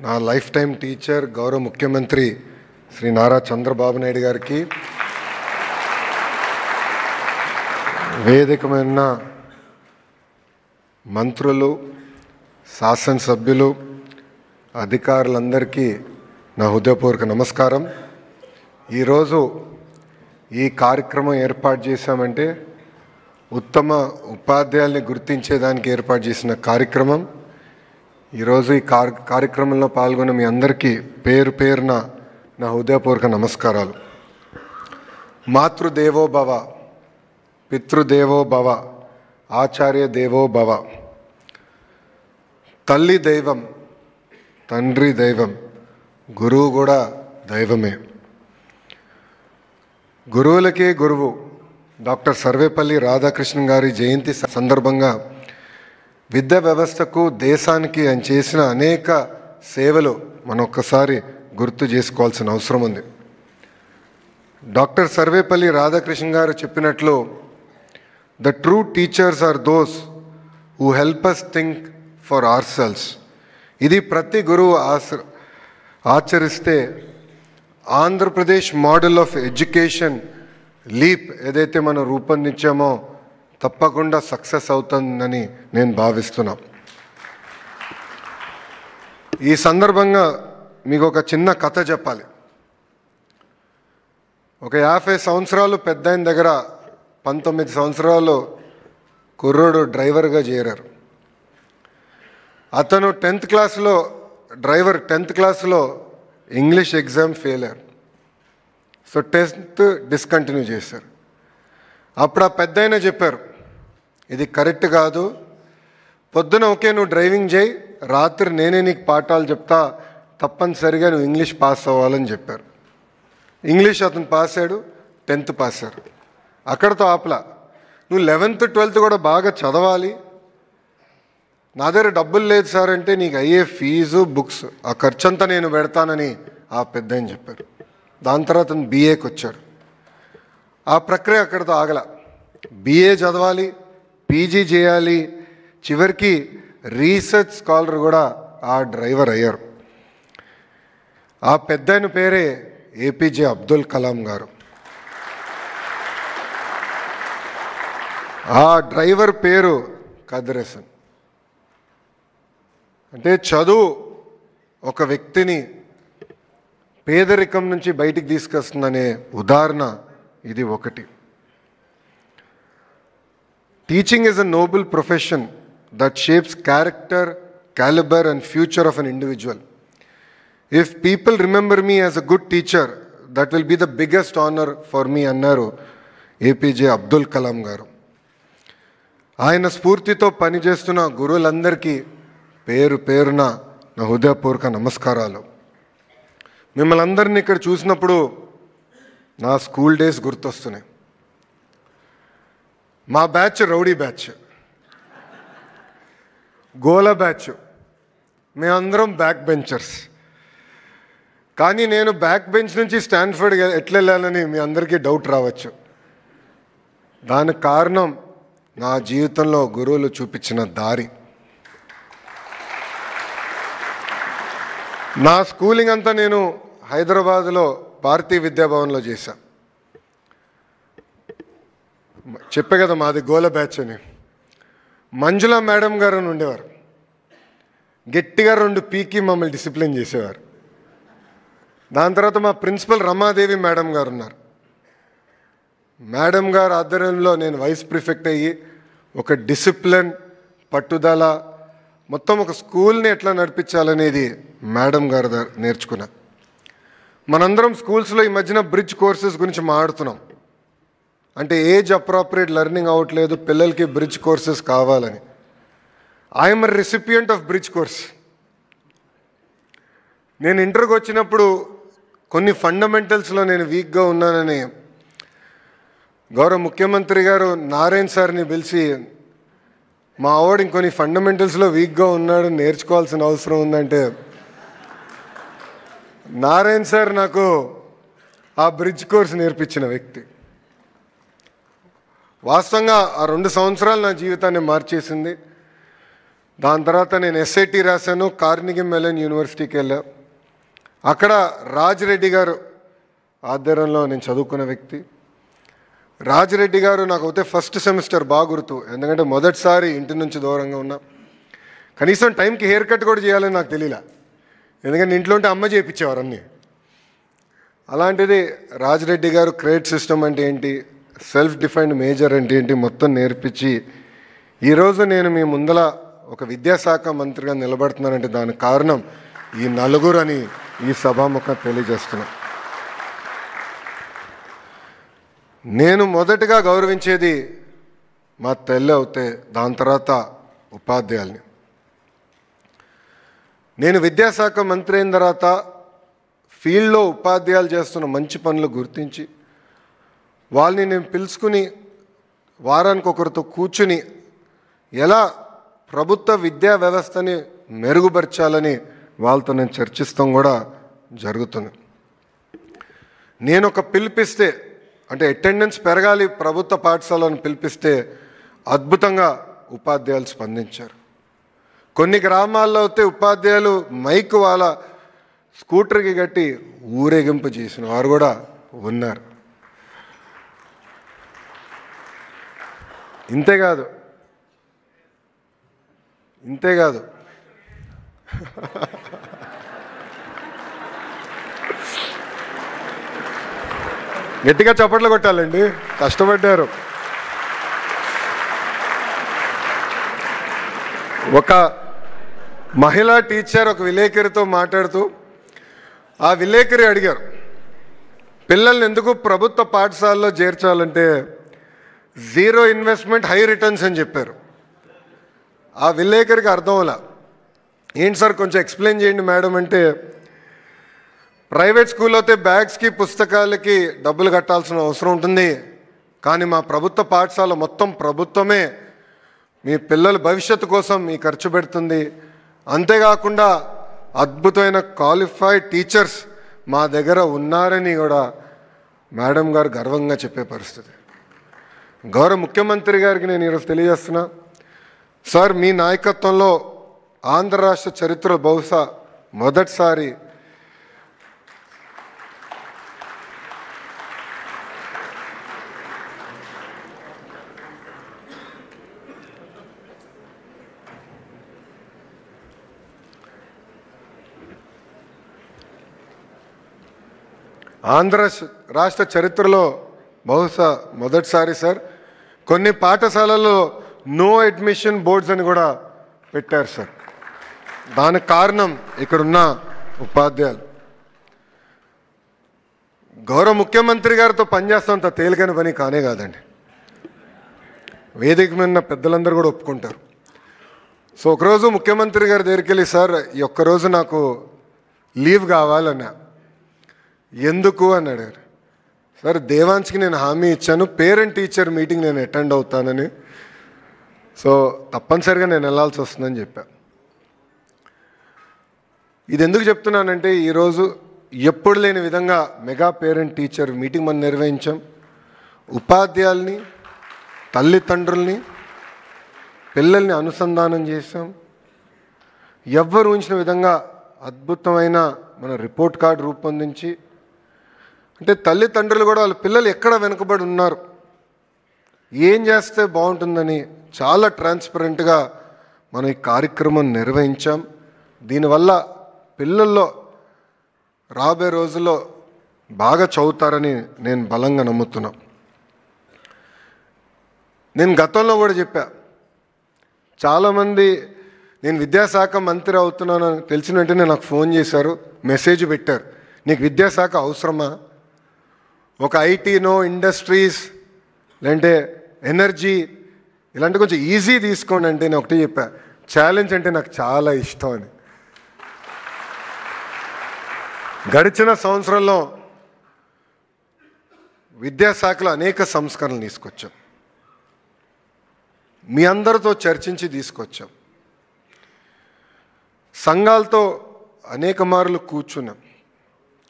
నా life time teacher గౌరవ ముఖ్యమంత్రి శ్రీ నారా చంద్రబాబు నాయుడు గారికి, వేదికమైన మంత్రులు, శాసనసభ్యులు, అధికారులందరికీ నా హృదయపూర్వక నమస్కారం. ఈరోజు ఈ కార్యక్రమం ఏర్పాటు చేశామంటే ఉత్తమ ఉపాధ్యాయుల్ని గుర్తించేదానికి ఏర్పాటు చేసిన కార్యక్రమం. ఈరోజు ఈ కార్యక్రమంలో పాల్గొన్న మీ అందరికీ పేరు పేరున నా హృదయపూర్వక నమస్కారాలు. మాతృదేవో భవ, పితృదేవో భవ, ఆచార్య దేవో భవ. తల్లి దైవం, తండ్రి దైవం, గురువు కూడా దైవమే. గురువులకే గురువు డాక్టర్ సర్వేపల్లి రాధాకృష్ణన్ గారి జయంతి సందర్భంగా విద్యా వ్యవస్థకు, దేశానికి ఆయన చేసిన అనేక సేవలు మనం ఒక్కసారి గుర్తు చేసుకోవాల్సిన అవసరం ఉంది. డాక్టర్ సర్వేపల్లి రాధాకృష్ణన్ గారు చెప్పినట్లు, the true teachers are those who help us think for ourselves. ఇది ప్రతి గురువు ఆచరిస్తే Andhra Pradesh model of education leap ఏదైతే మనం రూపొందించామో తప్పకుండా సక్సెస్ అవుతుందని నేను భావిస్తున్నా. ఈ సందర్భంగా మీకు ఒక చిన్న కథ చెప్పాలి. ఒక 50 సంవత్సరాలు పెద్ద ఆయన దగ్గర 19 సంవత్సరాలు కుర్రోడు డ్రైవర్గా చేరారు. అతను 10th క్లాస్లో డ్రైవర్ 10th క్లాస్లో ఇంగ్లీష్ ఎగ్జామ్ ఫెయిల్ అయ్యారు. సో 10th డిస్కంటిన్యూ చేశారు. అప్పుడు ఆ పెద్ద ఆయన చెప్పారు, ఇది కరెక్ట్ కాదు, పొద్దున ఓకే నువ్వు డ్రైవింగ్ చేయి, రాత్రి నేనే నీకు పాఠాలు చెప్తా, తప్పనిసరిగా నువ్వు ఇంగ్లీష్ పాస్ అవ్వాలని చెప్పారు. ఇంగ్లీష్ అతను పాస్ అయ్యాడు, 10th పాస్ అయ్యారు. అక్కడితో ఆపలా, నువ్వు 11th 12th కూడా బాగా చదవాలి, నా దగ్గర డబ్బులు లేదు సార్ అంటే నీకు అయ్యే ఫీజు, బుక్స్, ఆ ఖర్చంతా నేను పెడతానని ఆ పెద్ద ఆయన చెప్పారు. దాని తర్వాత అతను బీఏకి వచ్చాడు. ఆ ప్రక్రియ అక్కడితో ఆగల, బీఏ చదవాలి, పీజీ చేయాలి, చివరికి రీసెర్చ్ స్కాలర్ కూడా ఆ డ్రైవర్ అయ్యారు. ఆ పెద్ద ఆయన పేరే ఏపీజే అబ్దుల్ కలాం గారు. ఆ డ్రైవర్ పేరు ఖదర్ హసన్. అంటే చదువు ఒక వ్యక్తిని పేదరికం నుంచి బయటికి తీసుకొస్తుందనే ఉదాహరణ ఇది ఒకటి. Teaching is a noble profession that shapes character, calibre and future of an individual. If people remember me as a good teacher, that will be the biggest honour for me అన్నారు ఏపీజే అబ్దుల్ కలాం గారు. ఆయన స్ఫూర్తితో పనిచేస్తున్న గురువులందరికీ పేరు పేరున నా హృదయపూర్వక నమస్కారాలు. మిమ్మల్ని అందరినీ ఇక్కడ చూసినప్పుడు నా స్కూల్ డేస్ గుర్తొస్తున్నాయి. మా బ్యాచ్ రౌడీ బ్యాచ్, గోల బ్యాచ్, మేమందరం బ్యాక్ బెంచర్స్. కానీ నేను బ్యాక్ బెంచ్ నుంచి స్టాన్ఫర్డ్ ఎట్లా వెళ్ళాలని మీ అందరికీ డౌట్ రావచ్చు. దానికి కారణం నా జీవితంలో గురువులు చూపించిన దారి. నా స్కూలింగ్ అంతా నేను హైదరాబాద్లో భారతీయ విద్యాభవన్లో చేశా. చెప్పే కదా మాది గోల బ్యాచ్ అని. మంజుల మేడం గారు అని ఉండేవారు, గట్టిగా 2 పీకి మమ్మల్ని డిసిప్లిన్ చేసేవారు. దాని తర్వాత మా ప్రిన్సిపల్ రమాదేవి మేడం గారు ఉన్నారు. మేడం గారు ఆధ్వర్యంలో నేను వైస్ ప్రిఫెక్ట్ అయ్యి ఒక డిసిప్లిన్, పట్టుదల, మొత్తం ఒక స్కూల్ని ఎట్లా నడిపించాలనేది మేడం గారు నేర్చుకున్నా. మనందరం స్కూల్స్లో ఈ మధ్యన బ్రిడ్జ్ కోర్సెస్ గురించి మాట్లాడుతున్నాం. అంటే ఏజ్ అప్రాప్రియేట్ లెర్నింగ్ అవ్వట్లేదు, పిల్లలకి బ్రిడ్జ్ కోర్సెస్ కావాలని. I'm a recipient of bridge course. నేను ఇంటర్కి వచ్చినప్పుడు కొన్ని ఫండమెంటల్స్లో నేను వీక్గా ఉన్నానని గౌరవ ముఖ్యమంత్రి గారు నారాయణ్ సార్ని పిలిచి, మా ఆవిడ ఇంకొన్ని ఫండమెంటల్స్లో వీక్గా ఉన్నాడు, నేర్చుకోవాల్సిన అవసరం ఉందంటే నారాయణ్ సార్ నాకు ఆ బ్రిడ్జ్ కోర్స్ నేర్పించిన వ్యక్తి. వాస్తవంగా ఆ 2 సంవత్సరాలు నా జీవితాన్ని మార్చేసింది. దాని తర్వాత నేను ఎస్ఐటి రాశాను, కార్నిగీ మెలన్ యూనివర్సిటీకి వెళ్ళా. అక్కడ రాజిరెడ్డి గారు ఆధ్వర్యంలో నేను చదువుకున్న వ్యక్తి. రాజిరెడ్డి గారు నాకు అయితే ఫస్ట్ సెమిస్టర్ బాగా గుర్తు, ఎందుకంటే మొదటిసారి ఇంటి నుంచి దూరంగా ఉన్నా. కనీసం టైంకి హెయిర్ కట్ కూడా చేయాలని నాకు తెలియలే, ఎందుకంటే ఇంట్లో ఉంటే అమ్మ చేయించేవారు అన్నీ. అలాంటిది రాజిరెడ్డి గారు క్రెడిట్ సిస్టమ్ అంటే ఏంటి, సెల్ఫ్ డిఫైన్డ్ మేజర్ అంటే ఏంటి మొత్తం నేర్పించి ఈరోజు నేను మీ ముందల ఒక విద్యాశాఖ మంత్రిగా నిలబడుతున్నానంటే దానికి కారణం ఈ నలుగురు అని ఈ సభాముఖం తెలియజేస్తున్నా. నేను మొదటగా గౌరవించేది మా తల్లి అవుతే, దాని తర్వాత ఉపాధ్యాయుల్ని. నేను విద్యాశాఖ మంత్రి అయిన తర్వాత ఫీల్డ్లో ఉపాధ్యాయులు చేస్తున్న మంచి పనులు గుర్తించి వాళ్ళని నేను పిలుచుకుని వారానికి ఒకరితో కూర్చుని ఎలా ప్రభుత్వ విద్యా వ్యవస్థని మెరుగుపరచాలని వాళ్ళతో నేను చర్చిస్తాం కూడా జరుగుతుంది. నేను ఒక పిలిపిస్తే అంటే అటెండెన్స్ పెరగాలి ప్రభుత్వ పాఠశాలను పిలిపిస్తే అద్భుతంగా ఉపాధ్యాయులు స్పందించారు. కొన్ని గ్రామాల్లో అయితే ఉపాధ్యాయులు మైక్ వాళ్ళ స్కూటర్కి కట్టి ఊరేగింపు చేసిన వారు కూడా ఉన్నారు. ఇంతేకాదు గట్టిగా చప్పట్లు కొట్టాలండి, కష్టపడ్డారు. ఒక మహిళా టీచర్ ఒక విలేకరితో మాట్లాడుతూ ఆ విలేకరి అడిగారు, పిల్లల్ని ఎందుకు ప్రభుత్వ పాఠశాలలో చేర్చాలంటే జీరో ఇన్వెస్ట్మెంట్ హై రిటర్న్స్ అని చెప్పారు. ఆ విలేకరికి అర్థం అవ్వలా. ఏంటి సార్ కొంచెం ఎక్స్ప్లెయిన్ చేయండి మేడం అంటే, ప్రైవేట్ స్కూల్లో అయితే బ్యాగ్స్కి పుస్తకాలకి డబ్బులు కట్టాల్సిన అవసరం ఉంటుంది, కానీ మా ప్రభుత్వ పాఠశాల మొత్తం ప్రభుత్వమే మీ పిల్లల భవిష్యత్తు కోసం మీ ఖర్చు పెడుతుంది. అంతేకాకుండా అద్భుతమైన క్వాలిఫైడ్ టీచర్స్ మా దగ్గర ఉన్నారని కూడా మేడం గారు గర్వంగా చెప్పే పరిస్థితి. గౌరవ ముఖ్యమంత్రి గారికి నేను ఈరోజు తెలియజేస్తున్నా, సార్ మీ నాయకత్వంలో ఆంధ్ర రాష్ట్ర చరిత్రలో బహుశా మొదటిసారి ఆంధ్ర రాష్ట్ర చరిత్రలో బహుశా మొదటిసారి సార్ కొన్ని పాఠశాలల్లో నో అడ్మిషన్ బోర్డ్స్ అని కూడా పెట్టారు సార్. దానికి కారణం ఇక్కడున్న ఉపాధ్యాయులు. గౌరవ ముఖ్యమంత్రి గారితో పనిచేస్తాంత తేలికైన పని కానే కాదండి, వేదిక మీద పెద్దలందరూ కూడా ఒప్పుకుంటారు. సో ఒకరోజు ముఖ్యమంత్రి గారి దగ్గరికి వెళ్ళి, సార్ ఈ ఒక్కరోజు నాకు లీవ్ కావాలన్నా. ఎందుకు అని అడిగారు. సార్ దేవాంశ్కి నేను హామీ ఇచ్చాను, పేరెంట్ టీచర్ మీటింగ్ నేను అటెండ్ అవుతానని, సో తప్పనిసరిగా నేను వెళ్ళాల్సి వస్తుందని చెప్పాను. ఇది ఎందుకు చెప్తున్నానంటే ఈరోజు ఎప్పుడు లేని విధంగా మెగా పేరెంట్ టీచర్ మీటింగ్ మనం నిర్వహించాం. ఉపాధ్యాయుల్ని, తల్లిదండ్రుల్ని, పిల్లల్ని అనుసంధానం చేసాం. ఎవ్వరు ఊహించిన విధంగా అద్భుతమైన మన రిపోర్ట్ కార్డు రూపొందించి, అంటే తల్లిదండ్రులు కూడా వాళ్ళ పిల్లలు ఎక్కడ వెనుకబడి ఉన్నారు, ఏం చేస్తే బాగుంటుందని చాలా ట్రాన్స్పరెంట్గా మనం ఈ కార్యక్రమం నిర్వహించాం. దీనివల్ల పిల్లల్లో రాబోయే రోజుల్లో బాగా చదువుతారని నేను బలంగా నమ్ముతున్నా. నేను గతంలో కూడా చెప్పా, చాలామంది నేను విద్యాశాఖ మంత్రి అవుతున్నానని తెలిసిన వెంటనే నాకు ఫోన్ చేశారు, మెసేజ్ పెట్టారు, నీకు విద్యాశాఖ అవసరమా, ఒక ఐటీనో ఇండస్ట్రీస్ లేదంటే ఎనర్జీ ఇలాంటి కొంచెం ఈజీ తీసుకోండి అంటే నేను ఒకటి చెప్పా, ఛాలెంజ్ అంటే నాకు చాలా ఇష్టం అని. గడిచిన సంవత్సరంలో విద్యాశాఖలో అనేక సంస్కరణలు తీసుకొచ్చాం, మీ అందరితో చర్చించి తీసుకొచ్చాం. సంఘాలతో అనేక మార్లు కూర్చున్నాం,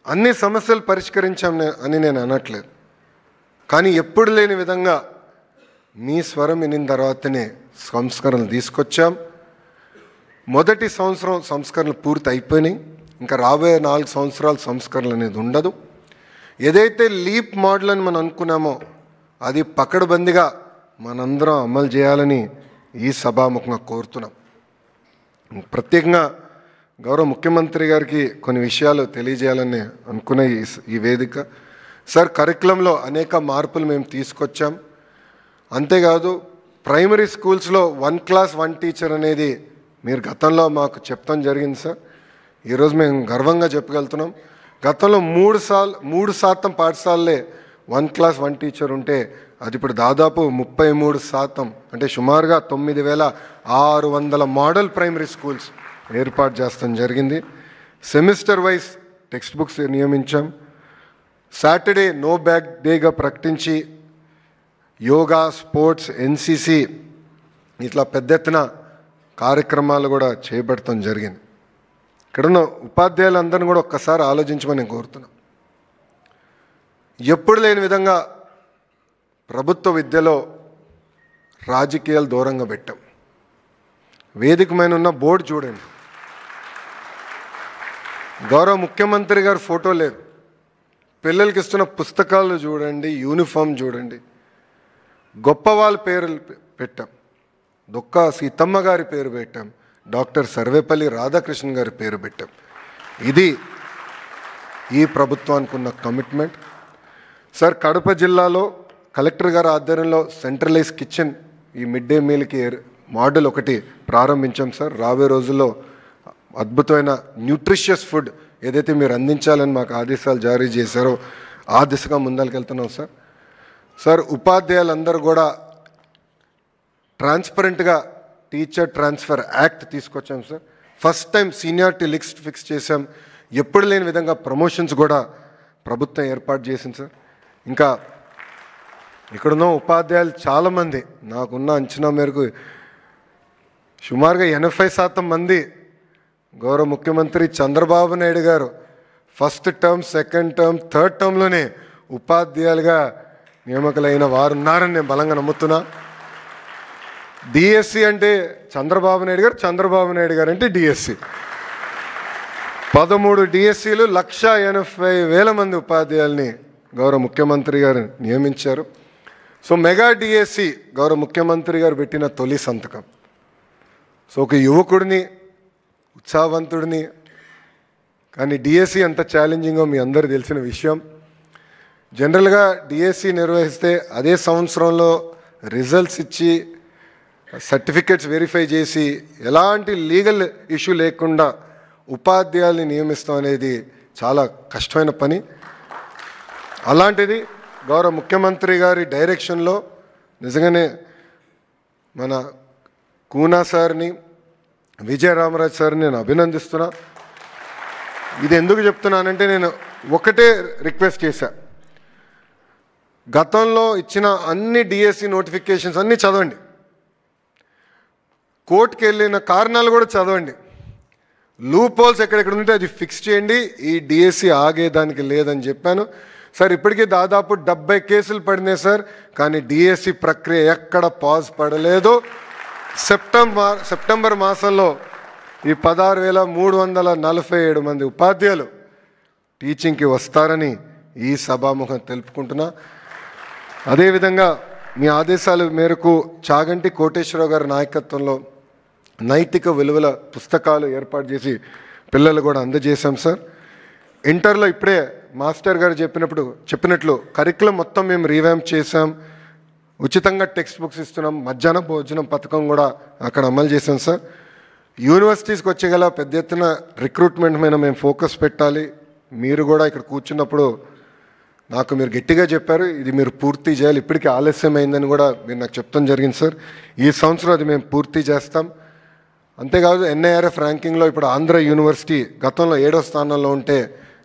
అన్ని సమస్యలు పరిష్కరించాం అని నేను అనట్లేదు, కానీ ఎప్పుడు లేని విధంగా మీ స్వరం వినిన తర్వాతనే సంస్కరణలు తీసుకొచ్చాం. మొదటి సంవత్సరం సంస్కరణలు పూర్తి అయిపోయినాయి. ఇంకా రాబోయే 4 సంవత్సరాలు సంస్కరణలు అనేది ఉండదు. ఏదైతే లీప్ మోడల్ అని మనం అనుకున్నామో అది పకడ్బందీగా మనందరం అమలు చేయాలని ఈ సభాముఖంగా కోరుతున్నాం. ప్రత్యేకంగా గౌరవ ముఖ్యమంత్రి గారికి కొన్ని విషయాలు తెలియజేయాలని అనుకునే ఈ వేదిక. సార్, కరికులంలో అనేక మార్పులు మేము తీసుకొచ్చాం. అంతేకాదు ప్రైమరీ స్కూల్స్లో 1 క్లాస్ 1 టీచర్ అనేది మీరు గతంలో మాకు చెప్తాం జరిగింది సార్. ఈరోజు మేము గర్వంగా చెప్పగలుగుతున్నాం. గతంలో 3% పాఠశాలలే 1 క్లాస్ 1 టీచర్ ఉంటే అది ఇప్పుడు దాదాపు 33%, అంటే సుమారుగా 9,600 మోడల్ ప్రైమరీ స్కూల్స్ ఏర్పాటు చేస్తాం జరిగింది. సెమిస్టర్ వైజ్ టెక్స్ట్ బుక్స్ నియమించాం. సాటర్డే నో బ్యాగ్ డేగా ప్రకటించి యోగా, స్పోర్ట్స్, ఎన్సిసి ఇట్లా పెద్ద ఎత్తున కార్యక్రమాలు కూడా చేపడతాం జరిగింది. ఇక్కడున్న ఉపాధ్యాయులందరినీ కూడా ఒక్కసారి ఆలోచించమని నేను కోరుతున్నాను. ఎప్పుడు లేని విధంగా ప్రభుత్వ విద్యలో రాజకీయాలు దూరంగా పెట్టాం. వేదిక మీద ఉన్న బోర్డు చూడండి, గౌరవ ముఖ్యమంత్రి గారి ఫోటో లేదు. పిల్లలకి ఇస్తున్న పుస్తకాలు చూడండి, యూనిఫామ్ చూడండి. గొప్ప వాళ్ళ పేర్లు పెట్టాం. దొక్క సీతమ్మ గారి పేరు పెట్టాం, డాక్టర్ సర్వేపల్లి రాధాకృష్ణ గారి పేరు పెట్టాం. ఇది ఈ ప్రభుత్వానికి ఉన్న కమిట్మెంట్. సార్, కడప జిల్లాలో కలెక్టర్ గారి ఆధ్వర్యంలో సెంట్రలైజ్ కిచెన్, ఈ మిడ్ డే మీల్కి మోడల్ ఒకటి ప్రారంభించాం సార్. రాబోయే రోజుల్లో అద్భుతమైన న్యూట్రిషియస్ ఫుడ్ ఏదైతే మీరు అందించాలని మాకు ఆదేశాలు జారీ చేశారో ఆ దిశగా ముందరికెళ్తున్నాం సార్. సార్, ఉపాధ్యాయులందరూ కూడా ట్రాన్స్పరెంట్గా టీచర్ ట్రాన్స్ఫర్ యాక్ట్ తీసుకొచ్చాం sir. First time seniority list fix చేశాం. ఎప్పుడు లేని విధంగా ప్రమోషన్స్ కూడా ప్రభుత్వం ఏర్పాటు చేసింది సార్. ఇంకా ఇక్కడున్న ఉపాధ్యాయులు చాలామంది, నాకున్న అంచనా మేరకు సుమారుగా 80% మంది గౌరవ ముఖ్యమంత్రి Chandrababu Naidu garu first term, second term, third టర్మ్లోనే ఉపాధ్యాయులుగా నియామకులైన వారు ఉన్నారని నేను బలంగా నమ్ముతున్నా. డిఎస్సి అంటే చంద్రబాబు నాయుడు గారు, చంద్రబాబు నాయుడు గారు అంటే డిఎస్సి. 13 డిఎస్సీలు 1,80,000 మంది ఉపాధ్యాయుల్ని గౌరవ ముఖ్యమంత్రి గారు నియమించారు. సో మెగా డిఎస్సి గౌరవ ముఖ్యమంత్రి గారు పెట్టిన తొలి సంతకం. సో ఒక యువకుడిని, ఉత్సాహవంతుడిని, కానీ డిఎస్సి ఎంత ఛాలెంజింగో మీ అందరూ తెలిసిన విషయం. జనరల్గా డిఎస్సి నిర్వహిస్తే అదే సంవత్సరంలో రిజల్ట్స్ ఇచ్చి సర్టిఫికెట్స్ వెరిఫై చేసి ఎలాంటి లీగల్ ఇష్యూ లేకుండా ఉపాధ్యాయుల్ని నియమిస్తాం అనేది చాలా కష్టమైన పని. అలాంటిది గౌరవ ముఖ్యమంత్రి గారి డైరెక్షన్లో నిజంగానే మన కూనా సార్ని, విజయరామరాజు సార్ని నేను అభినందిస్తున్నా. ఇది ఎందుకు చెప్తున్నానంటే నేను ఒకటే రిక్వెస్ట్ చేశా, గతంలో ఇచ్చిన అన్ని డిఎస్సి నోటిఫికేషన్స్ అన్నీ చదవండి, కోర్టుకు వెళ్ళిన కారణాలు కూడా చదవండి, లూప్ హోల్స్ ఎక్కడెక్కడ ఉంటే అది ఫిక్స్ చేయండి, ఈ డిఎస్సి ఆగేదానికి లేదని చెప్పాను. సార్, ఇప్పటికీ దాదాపు 70 కేసులు పడినాయి సార్, కానీ డిఎస్సి ప్రక్రియ ఎక్కడ పాజ్ పడలేదు. సెప్టెంబర్ మాసంలో ఈ 16,347 మంది ఉపాధ్యాయులు టీచింగ్కి వస్తారని ఈ సభాముఖం తెలుపుకుంటున్నా. అదేవిధంగా మీ ఆదేశాల మేరకు చాగంటి కోటేశ్వరరావు గారి నాయకత్వంలో నైతిక విలువల పుస్తకాలు ఏర్పాటు చేసి పిల్లలు కూడా అందజేశాం సార్. ఇంటర్లో ఇప్పుడే మాస్టర్ గారు చెప్పినట్లు కరికులం మొత్తం మేము రీవ్యాంప్ చేశాం. ఉచితంగా టెక్స్ట్ బుక్స్ ఇస్తున్నాం. మధ్యాహ్న భోజనం పథకం కూడా అక్కడ అమలు చేశాం సార్. యూనివర్సిటీస్కి వచ్చేగల పెద్ద ఎత్తున రిక్రూట్మెంట్ మీద మేము ఫోకస్ పెట్టాలి. మీరు కూడా ఇక్కడ కూర్చున్నప్పుడు నాకు మీరు గట్టిగా చెప్పారు, ఇది మీరు పూర్తి చేయాలి, ఇప్పటికీ ఆలస్యం అయిందని కూడా మీరు నాకు చెప్తాం జరిగింది సార్. ఈ సంవత్సరం అది మేము పూర్తి చేస్తాం. అంతేకాదు ఎన్ఐఆర్ఎఫ్ ర్యాంకింగ్లో ఇప్పుడు ఆంధ్ర యూనివర్సిటీ గతంలో 7వ స్థానంలో ఉంటే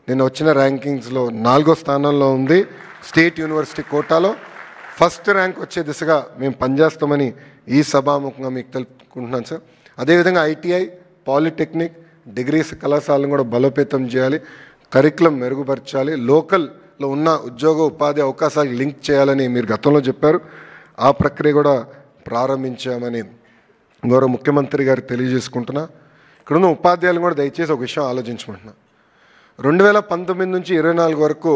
నిన్న వచ్చిన ర్యాంకింగ్స్లో 4వ స్థానంలో ఉంది. స్టేట్ యూనివర్సిటీ కోటాలో ఫస్ట్ ర్యాంక్ వచ్చే దిశగా మేము పనిచేస్తామని ఈ సభాముఖంగా మీకు తెలుపుకుంటున్నాను సార్. అదేవిధంగా ఐటీఐ, పాలిటెక్నిక్, డిగ్రీస్ కళాశాలను కూడా బలోపేతం చేయాలి, కరికులం మెరుగుపరచాలి, లోకల్లో ఉన్న ఉద్యోగ ఉపాధి అవకాశాలు లింక్ చేయాలని మీరు గతంలో చెప్పారు. ఆ ప్రక్రియ కూడా ప్రారంభించామని గౌరవ ముఖ్యమంత్రి గారు తెలియజేసుకుంటున్నా. ఇక్కడున్న ఉపాధ్యాయులు కూడా దయచేసి ఒక విషయం ఆలోచించమంటున్నా. 2019 నుంచి 24 వరకు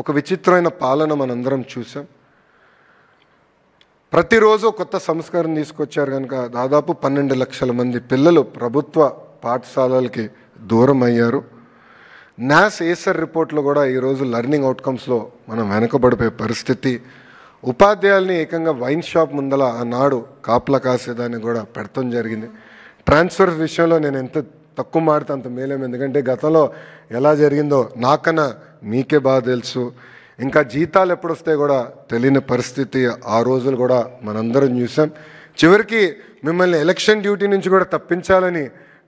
ఒక విచిత్రమైన పాలన మనందరం చూసాం. ప్రతిరోజు కొత్త సంస్కరణ తీసుకొచ్చారు కనుక దాదాపు 12 లక్షల మంది పిల్లలు ప్రభుత్వ పాఠశాలలకి దూరం అయ్యారు. నాస్ ఏసర్ రిపోర్ట్లో కూడా ఈరోజు లెర్నింగ్ అవుట్కమ్స్లో మనం వెనకబడిపోయే పరిస్థితి. ఉపాధ్యాయుల్ని ఏకంగా వైన్ షాప్ ముందల ఆనాడు కాపలా కాసేదాన్ని కూడా పెడతాం జరిగింది. ట్రాన్స్ఫర్ విషయంలో నేను ఎంత తక్కువ మాడితే అంత మేలేం, ఎందుకంటే గతంలో ఎలా జరిగిందో నాకన్నా మీకే బాగా తెలుసు. ఇంకా జీతాలు ఎప్పుడు వస్తాయి కూడా తెలియని పరిస్థితి ఆ రోజులు కూడా మనందరం చూసాం. చివరికి మిమ్మల్ని ఎలక్షన్ డ్యూటీ నుంచి కూడా తప్పించాలని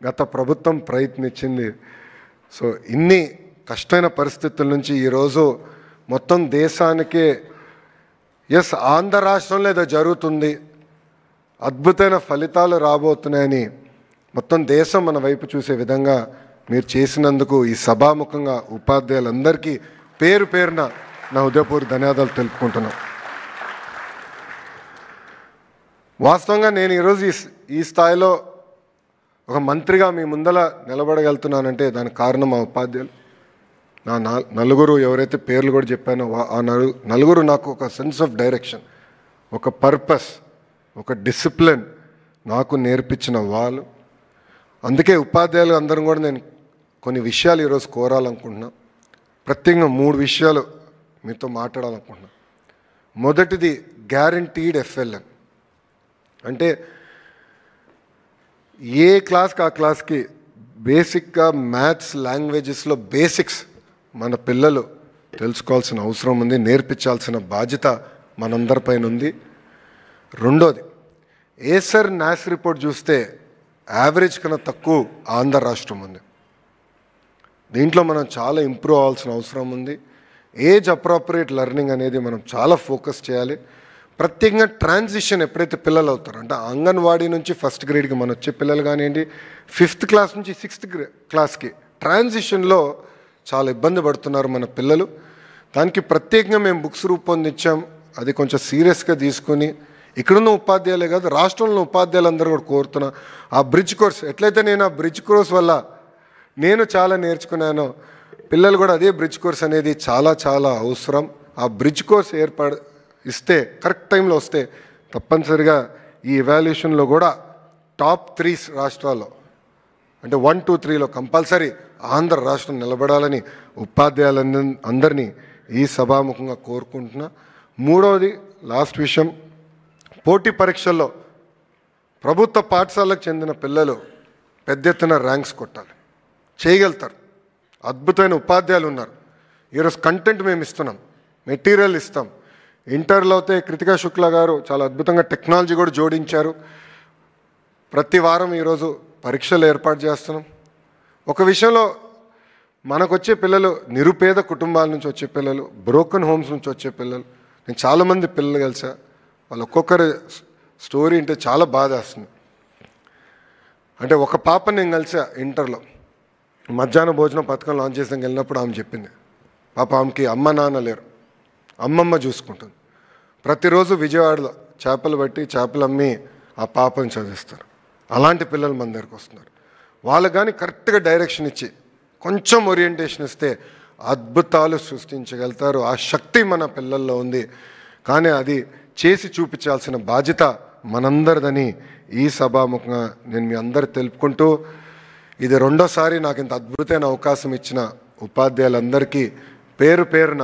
గత ప్రభుత్వం ప్రయత్నించింది. సో ఇన్ని కష్టమైన పరిస్థితుల నుంచి ఈరోజు మొత్తం దేశానికే ఎస్ ఆంధ్ర రాష్ట్రంలో ఏదో జరుగుతుంది, అద్భుతమైన ఫలితాలు రాబోతున్నాయని మొత్తం దేశం మన వైపు చూసే విధంగా మీరు చేసినందుకు ఈ సభాముఖంగా ఉపాధ్యాయులందరికీ పేరు పేరున నా హృదయపూర్వక ధన్యవాదాలు తెలుపుకుంటున్నాను. వాస్తవంగా నేను ఈరోజు ఈ స్థాయిలో ఒక మంత్రిగా మీ ముందల నిలబడగలుగుతున్నానంటే దానికి కారణం మా ఉపాధ్యాయులు. నా నలుగురు ఎవరైతే పేర్లు కూడా చెప్పానో ఆ నలుగురు నాకు ఒక సెన్స్ ఆఫ్ డైరెక్షన్, ఒక పర్పస్, ఒక డిసిప్లిన్ నాకు నేర్పించిన వాళ్ళు. అందుకే ఉపాధ్యాయులు అందరం కూడా నేను కొన్ని విషయాలు ఈరోజు కోరాలనుకుంటున్నా. ప్రత్యేకంగా 3 విషయాలు మీతో మాట్లాడాలనుకుంటున్నా. మొదటిది గ్యారంటీడ్ ఎఫ్ఎల్ఎన్. అంటే ఏ క్లాస్కి ఆ క్లాస్కి బేసిక్గా మ్యాథ్స్ లాంగ్వేజెస్లో బేసిక్స్ మన పిల్లలు తెలుసుకోవాల్సిన అవసరం ఉంది, నేర్పించాల్సిన బాధ్యత మనందరిపైన ఉంది. రెండోది ఏసర్ నాస్ రిపోర్ట్ చూస్తే యావరేజ్ కన్నా తక్కువ ఆంధ్ర రాష్ట్రం ఉంది. దీంట్లో మనం చాలా ఇంప్రూవ్ అవ్వాల్సిన అవసరం ఉంది. ఏజ్ అప్రాప్రియేట్ లెర్నింగ్ అనేది మనం చాలా ఫోకస్ చేయాలి. ప్రత్యేకంగా ట్రాన్సిషన్ ఎప్పుడైతే పిల్లలు అవుతారో, అంటే అంగన్వాడీ నుంచి ఫస్ట్ గ్రేడ్కి మనం వచ్చే పిల్లలు కానివ్వండి, 5th క్లాస్ నుంచి 6th క్లాస్కి ట్రాన్సిషన్లో చాలా ఇబ్బంది పడుతున్నారు మన పిల్లలు. దానికి ప్రత్యేకంగా మేము బుక్స్ రూపొందించాం. అది కొంచెం సీరియస్గా తీసుకుని ఇక్కడున్న ఉపాధ్యాయులే కాదు రాష్ట్రంలో ఉపాధ్యాయులందరూ కూడా కోరుతున్నా, ఆ బ్రిడ్జ్ కోర్స్ ఎట్లయితే నేను ఆ బ్రిడ్జ్ కోర్స్ వల్ల నేను చాలా నేర్చుకున్నానో పిల్లలు కూడా అదే బ్రిడ్జ్ కోర్స్ అనేది చాలా చాలా అవసరం. ఆ బ్రిడ్జ్ కోర్స్ ఇస్తే కరెక్ట్ టైంలో వస్తే తప్పనిసరిగా ఈ ఎవాల్యుయేషన్లో కూడా టాప్ 3 రాష్ట్రాల్లో అంటే 1, 2, 3లో కంపల్సరీ ఆంధ్ర రాష్ట్రం నిలబడాలని ఉపాధ్యాయులందరినీ ఈ సభాముఖంగా కోరుకుంటున్నా. మూడవది లాస్ట్ విషయం, పోటీ పరీక్షల్లో ప్రభుత్వ పాఠశాలకు చెందిన పిల్లలు పెద్ద ఎత్తున ర్యాంక్స్ కొట్టాలి, చేయగలుగుతారు. అద్భుతమైన ఉపాధ్యాయులు ఉన్నారు. ఈరోజు కంటెంట్ మేము ఇస్తున్నాం, మెటీరియల్ ఇస్తాం. ఇంటర్లో అయితే కృతికా శుక్లా గారు చాలా అద్భుతంగా టెక్నాలజీ కూడా జోడించారు. ప్రతి వారం ఈరోజు పరీక్షలు ఏర్పాటు చేస్తున్నాం. ఒక విషయంలో మనకు వచ్చే పిల్లలు నిరుపేద కుటుంబాల నుంచి వచ్చే పిల్లలు, బ్రోకన్ హోమ్స్ నుంచి వచ్చే పిల్లలు. నేను చాలామంది పిల్లలు కలిసా, వాళ్ళు ఒక్కొక్కరి స్టోరీ అంటే చాలా బాధ వేస్తుంది. అంటే ఒక పాప నేను కలిసా ఇంటర్లో, మధ్యాహ్న భోజనం పథకం లాంచ్ చేసాక వెళ్ళినప్పుడు ఆమె చెప్పింది, పాప ఆమెకి అమ్మ నాన్న లేరు, అమ్మమ్మ చూసుకుంటుంది. ప్రతిరోజు విజయవాడలో చేపలు పట్టి చేపలు అమ్మి ఆ పాపని చదివిస్తారు. అలాంటి పిల్లలు మన దగ్గరకు వస్తున్నారు. వాళ్ళకు కానీ కరెక్ట్గా డైరెక్షన్ ఇచ్చి కొంచెం ఓరియంటేషన్ ఇస్తే అద్భుతాలు సృష్టించగలుగుతారు. ఆ శక్తి మన పిల్లల్లో ఉంది. కానీ అది చేసి చూపించాల్సిన బాధ్యత మనందరిదని ఈ సభాముఖంగా నేను మీ అందరు తెలుపుకుంటూ, ఇది రెండోసారి నాకు ఇంత అద్భుతమైన అవకాశం ఇచ్చిన ఉపాధ్యాయులందరికీ పేరు పేరున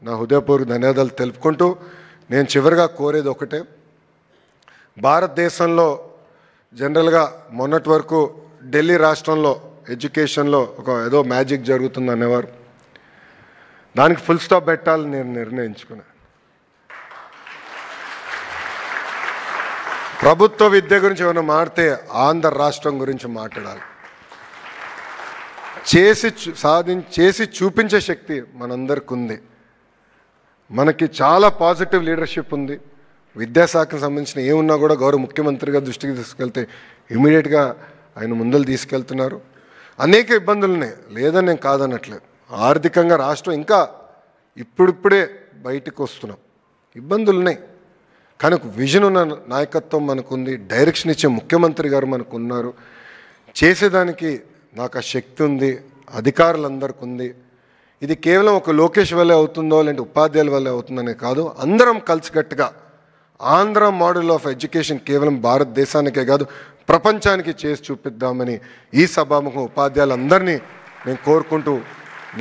నా హృదయపూర్వక ధన్యవాదాలు తెలుపుకుంటూ, నేను చివరిగా కోరేది ఒకటే, భారతదేశంలో జనరల్గా మొన్నటి వరకు ఢిల్లీ రాష్ట్రంలో ఎడ్యుకేషన్లో ఏదో మ్యాజిక్ జరుగుతుంది అనేవారు. దానికి ఫుల్ స్టాప్ పెట్టాలని నేను నిర్ణయించుకున్నాను. ప్రభుత్వ విద్య గురించి ఏమైనా మాట్లాడితే ఆంధ్ర రాష్ట్రం గురించి మాట్లాడాలి. చేసి చూపించే శక్తి మనందరికి ఉంది. మనకి చాలా పాజిటివ్ లీడర్షిప్ ఉంది. విద్యాశాఖకు సంబంధించిన ఏమున్నా కూడా గౌరవ ముఖ్యమంత్రిగా దృష్టికి తీసుకెళ్తే ఇమీడియట్గా ఆయన ముందలు తీసుకెళ్తున్నారు. అనేక ఇబ్బందులు ఉన్నాయి, లేదని నేను కాదనట్లేదు. ఆర్థికంగా రాష్ట్రం ఇంకా ఇప్పుడిప్పుడే బయటకు వస్తున్నాం, ఇబ్బందులు ఉన్నాయి. కానీ ఒక విజన్ ఉన్న నాయకత్వం మనకుంది, డైరెక్షన్ ఇచ్చే ముఖ్యమంత్రి గారు మనకు ఉన్నారు. చేసేదానికి నాకు ఆ శక్తి ఉంది, అధికారులందరికీ ఉంది. ఇది కేవలం ఒక లోకేష్ వల్లే అవుతుందో లేదంటే ఉపాధ్యాయుల వల్లే అవుతుందనే కాదు, అందరం కలిసికట్టుగా ఆంధ్ర మోడల్ ఆఫ్ ఎడ్యుకేషన్ కేవలం భారతదేశానికే కాదు ప్రపంచానికి చేసి చూపిద్దామని ఈ సభాముఖం ఉపాధ్యాయులందరినీ నేను కోరుకుంటూ,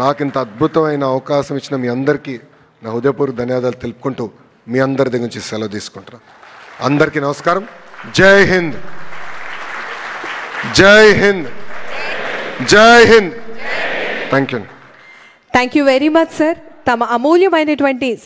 నాకు ఇంత అద్భుతమైన అవకాశం ఇచ్చిన మీ అందరికీ నా హృదయపూర్వక ధన్యవాదాలు తెలుపుకుంటూ మీ అందరి దగ్గర నుంచి సెలవు తీసుకుంటున్నాను. అందరికీ నమస్కారం. జై హింద్, జై హింద్, జై Hind. Thank you. Thank you very much sir. తమ అమూల్యమైనటువంటి